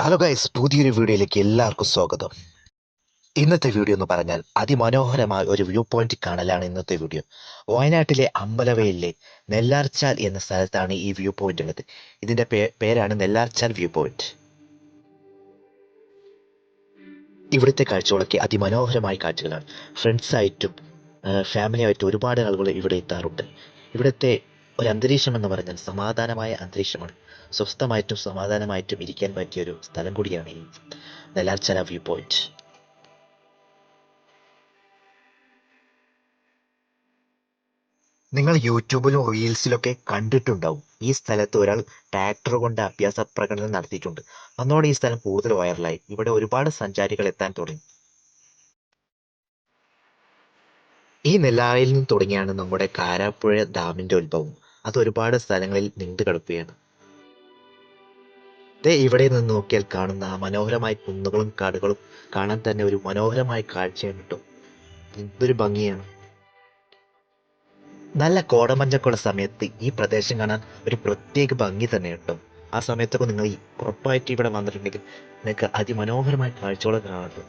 Hello guys, പുതിയൊരു വീഡിയോയിലേക്ക് എല്ലാവർക്കും സ്വാഗതം. ഇന്നത്തെ വീഡിയോ എന്ന് പറഞ്ഞാൽ അതിമനോഹരമായ ഒരു വ്യൂ പോയിന്റ് കാണലാണ് ഇന്നത്തെ വീഡിയോ. വയനാട്ടിലെ അമ്പലവയലിലെ നെല്ലാർച്ചാൽ എന്ന സ്ഥലത്താണ് ഈ വ്യൂ പോയിന്റ് ഉള്ളത്. ഇതിന്റെ പേരാണ് നെല്ലാർച്ചാൽ വ്യൂ പോയിന്റ്. ഇവിടുത്തെ കാഴ്ചകളൊക്കെ അതിമനോഹരമായ കാഴ്ചകളാണ്. ഫ്രണ്ട്സായിട്ടും ഫാമിലി ആയിട്ടും ഒരുപാട് ആളുകൾ ഇവിടെ എത്താറുണ്ട്. ഇവിടുത്തെ ഒരു അന്തരീക്ഷം എന്ന് പറഞ്ഞാൽ സമാധാനമായ അന്തരീക്ഷമാണ്. സ്വസ്ഥമായിട്ടും സമാധാനമായിട്ടും ഇരിക്കാൻ പറ്റിയ ഒരു സ്ഥലം കൂടിയാണ് ഈ നെല്ലാർച്ചാൽ വ്യൂ പോയിന്റ്. നിങ്ങൾ യൂട്യൂബിലും റീൽസിലൊക്കെ കണ്ടിട്ടുണ്ടാവും, ഈ സ്ഥലത്ത് ഒരാൾ ട്രാക്ടർ കൊണ്ട് അഭ്യാസ പ്രകടനം നടത്തിയിട്ടുണ്ട്. അന്നോടെ ഈ സ്ഥലം കൂടുതൽ വൈറലായി. ഇവിടെ ഒരുപാട് സഞ്ചാരികൾ എത്താൻ തുടങ്ങി. ഈ നെല്ലാറിയിൽ നിന്ന് തുടങ്ങിയാണ് നമ്മുടെ കാരാപ്പുഴ ഡാമിന്റെ ഉത്ഭവം. അത് ഒരുപാട് സ്ഥലങ്ങളിൽ നീണ്ടു കിടക്കുകയാണ്. ദേ ഇവിടെ നിന്ന് നോക്കിയാൽ കാണുന്ന ആ മനോഹരമായ കുന്നുകളും കാടുകളും കാണാൻ തന്നെ ഒരു മനോഹരമായ കാഴ്ചയാണ് കേട്ടോ. എന്തൊരു ഭംഗിയാണ്. നല്ല കോടമഞ്ഞൊക്കെയുള്ള സമയത്ത് ഈ പ്രദേശം കാണാൻ ഒരു പ്രത്യേക ഭംഗി തന്നെ കേട്ടോ. ആ സമയത്തൊക്കെ നിങ്ങൾ ഉറപ്പായിട്ട് ഇവിടെ വന്നിട്ടുണ്ടെങ്കിൽ നിങ്ങൾക്ക് അതിമനോഹരമായ കാഴ്ചകൾ കാണാം കേട്ടോ.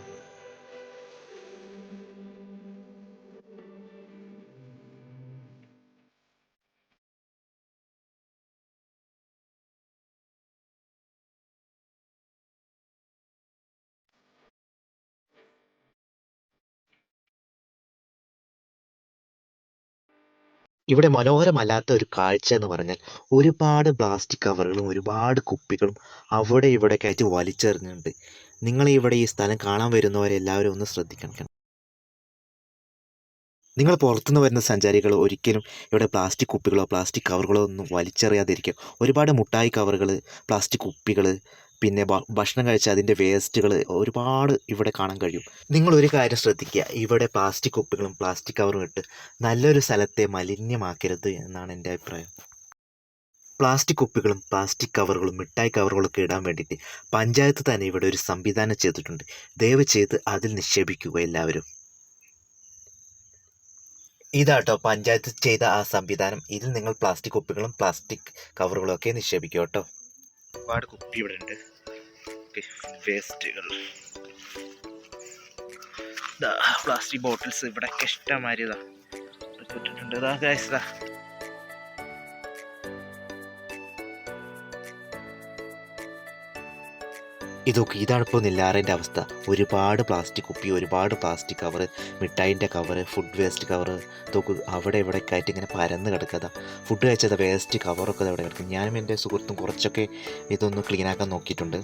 ഇവിടെ മനോഹരമല്ലാത്ത ഒരു കാഴ്ച എന്ന് പറഞ്ഞാൽ ഒരുപാട് പ്ലാസ്റ്റിക് കവറുകളും ഒരുപാട് കുപ്പികളും അവിടെ ഇവിടെയൊക്കെ ആയിട്ട് വലിച്ചെറിഞ്ഞിട്ടുണ്ട്. നിങ്ങൾ ഇവിടെ ഈ സ്ഥലം കാണാൻ വരുന്നവരെല്ലാവരും ഒന്ന് ശ്രദ്ധിക്കണം. നിങ്ങൾ പുറത്തുനിന്ന് വരുന്ന സഞ്ചാരികൾ ഒരിക്കലും ഇവിടെ പ്ലാസ്റ്റിക് കുപ്പികളോ പ്ലാസ്റ്റിക് കവറുകളോ ഒന്നും വലിച്ചെറിയാതിരിക്കുക. ഒരുപാട് മുട്ടായി കവറുകൾ, പ്ലാസ്റ്റിക് കുപ്പികൾ, പിന്നെ ഭക്ഷണം കഴിച്ച അതിൻ്റെ വേസ്റ്റുകൾ ഒരുപാട് ഇവിടെ കാണാൻ കഴിയും. നിങ്ങൾ ഒരു കാര്യം ശ്രദ്ധിക്കുക, ഇവിടെ പ്ലാസ്റ്റിക് കുപ്പികളും പ്ലാസ്റ്റിക് കവറും ഇട്ട് നല്ലൊരു സ്ഥലത്തെ മലിനമാക്കരുത് എന്നാണ് എൻ്റെ അഭിപ്രായം. പ്ലാസ്റ്റിക് കുപ്പികളും പ്ലാസ്റ്റിക് കവറുകളും മിഠായി കവറുകളൊക്കെ ഇടാൻ വേണ്ടിയിട്ട് പഞ്ചായത്ത് തന്നെ ഇവിടെ ഒരു സംവിധാനം ചെയ്തിട്ടുണ്ട്. ദയവ് ചെയ്ത് അതിൽ നിക്ഷേപിക്കുക എല്ലാവരും. ഇതാട്ടോ പഞ്ചായത്ത് ചെയ്ത ആ സംവിധാനം. ഇതിൽ നിങ്ങൾ പ്ലാസ്റ്റിക് കുപ്പികളും പ്ലാസ്റ്റിക് കവറുകളും ഒക്കെ നിക്ഷേപിക്കുക കേട്ടോ. ഒരുപാട് കുപ്പി ഇവിടെ ഉണ്ട്, വേസ്റ്റുകൾ, പ്ലാസ്റ്റിക് ബോട്ടിൽസ് ഇവിടെ ഇഷ്ടമാതിരി ഇട്ടിട്ടുണ്ട്. ഇതാണിപ്പോൾ നെല്ലാറിൻ്റെ അവസ്ഥ. ഒരുപാട് പ്ലാസ്റ്റിക് കുപ്പി, ഒരുപാട് പ്ലാസ്റ്റിക് കവറ്, മിഠായിൻ്റെ കവറ്, ഫുഡ് വേസ്റ്റ് കവറ് നോക്കൂ. അവിടെ ഇവിടെ ഒക്കെ ആയിട്ട് ഇങ്ങനെ പരന്ന് കിടക്കുക. ഫുഡ് കഴിച്ചത് വേസ്റ്റ് കവറൊക്കെ അവിടെ കിടക്കും. ഞാനും എൻ്റെ സുഹൃത്തും കുറച്ചൊക്കെ ഇതൊന്ന് ക്ലീനാക്കാൻ നോക്കിയിട്ടുണ്ട്.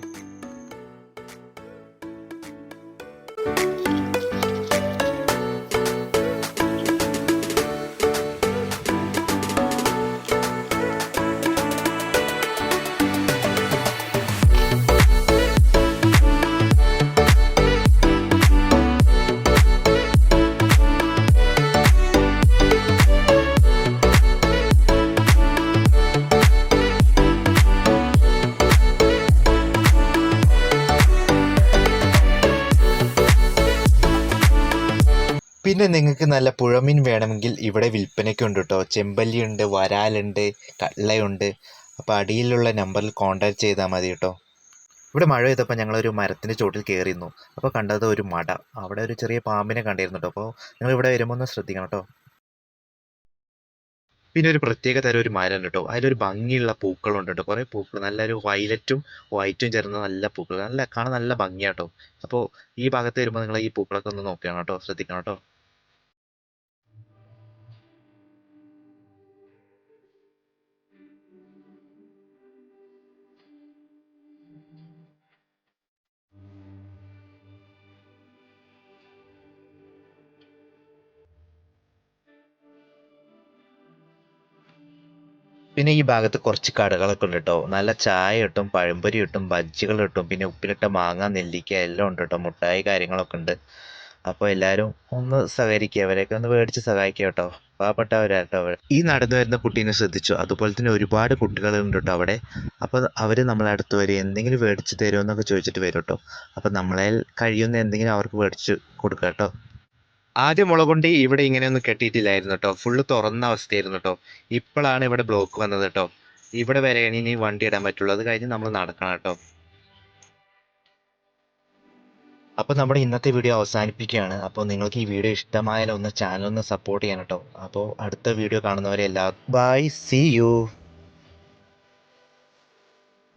പിന്നെ നിങ്ങൾക്ക് നല്ല പുഴമീൻ വേണമെങ്കിൽ ഇവിടെ വിൽപ്പനയ്ക്കുണ്ട് കേട്ടോ. ചെമ്പല്ലിയുണ്ട്, വരാലുണ്ട്, കട്ലയുണ്ട്. അപ്പോൾ അടിയിലുള്ള നമ്പറിൽ കോൺടാക്ട് ചെയ്താൽ മതി കേട്ടോ. ഇവിടെ മഴ പെയ്തപ്പോൾ ഞങ്ങളൊരു മരത്തിൻ്റെ ചോട്ടിൽ കയറിയിരുന്നു. അപ്പോൾ കണ്ടത് ഒരു മട. അവിടെ ഒരു ചെറിയ പാമ്പിനെ കണ്ടിരുന്നു കേട്ടോ. അപ്പോൾ നിങ്ങൾ ഇവിടെ വരുമ്പോൾ ഒന്ന് ശ്രദ്ധിക്കണം കേട്ടോ. പിന്നെ ഒരു പ്രത്യേക തരം ഒരു മരം കേട്ടോ. അതിലൊരു ഭംഗിയുള്ള പൂക്കളുണ്ട് കേട്ടോ. കുറേ പൂക്കൾ, നല്ലൊരു വയലറ്റും വൈറ്റും ചേർന്ന നല്ല പൂക്കൾ, കാണാൻ നല്ല ഭംഗിയാട്ടോ. അപ്പോൾ ഈ ഭാഗത്ത് വരുമ്പോൾ നിങ്ങൾ ഈ പൂക്കളൊക്കെ ഒന്ന് നോക്കണം കേട്ടോ, ശ്രദ്ധിക്കണം കേട്ടോ. പിന്നെ ഈ ഭാഗത്ത് കുറച്ച് കടകളൊക്കെ ഉണ്ട് കേട്ടോ. നല്ല ചായ കിട്ടും, പഴംപൊരി കിട്ടും, ബജ്ജികൾ കിട്ടും, പിന്നെ ഉപ്പിലിട്ട മാങ്ങ, നെല്ലിക്ക എല്ലാം ഉണ്ട് കേട്ടോ. മുട്ടായി കാര്യങ്ങളൊക്കെ ഉണ്ട്. അപ്പോൾ എല്ലാവരും ഒന്ന് സഹകരിക്കുക, അവരെയൊക്കെ ഒന്ന് മേടിച്ച് സഹായിക്കുക കേട്ടോ. പാവപ്പെട്ടവരാട്ടോ അവർ. ഈ നടന്നു വരുന്ന കുട്ടീനെ ശ്രദ്ധിച്ചു. അതുപോലെ തന്നെ ഒരുപാട് കുട്ടികളുണ്ട് കേട്ടോ അവിടെ. അപ്പോൾ അവർ നമ്മളെ അടുത്ത് വരും, എന്തെങ്കിലും മേടിച്ച് തരുമോ എന്നൊക്കെ ചോദിച്ചിട്ട് വരും കേട്ടോ. അപ്പോൾ നമ്മളെ കഴിയുന്ന എന്തെങ്കിലും അവർക്ക് മേടിച്ച് കൊടുക്കുക കേട്ടോ. ആദ്യം മുളകൊണ്ടി ഇവിടെ ഇങ്ങനെയൊന്നും കെട്ടിയിട്ടില്ലായിരുന്നു കേട്ടോ. ഫുള്ള് തുറന്ന അവസ്ഥയായിരുന്നു കേട്ടോ. ഇപ്പോഴാണ് ഇവിടെ ബ്ലോക്ക് വന്നത് കേട്ടോ. ഇവിടെ വരെയാണ് ഇനി വണ്ടി ഇടാൻ പറ്റുള്ളൂ. അത് കഴിഞ്ഞ് നമ്മൾ നടക്കണം കേട്ടോ. അപ്പോൾ നമ്മുടെ ഇന്നത്തെ വീഡിയോ അവസാനിപ്പിക്കുകയാണ്. അപ്പോൾ നിങ്ങൾക്ക് ഈ വീഡിയോ ഇഷ്ടമായാൽ ഒന്ന് ചാനൽ ഒന്ന് സപ്പോർട്ട് ചെയ്യണം കേട്ടോ. അപ്പോൾ അടുത്ത വീഡിയോ കാണുന്നവരെ എല്ലാ ബൈ, സീ യു.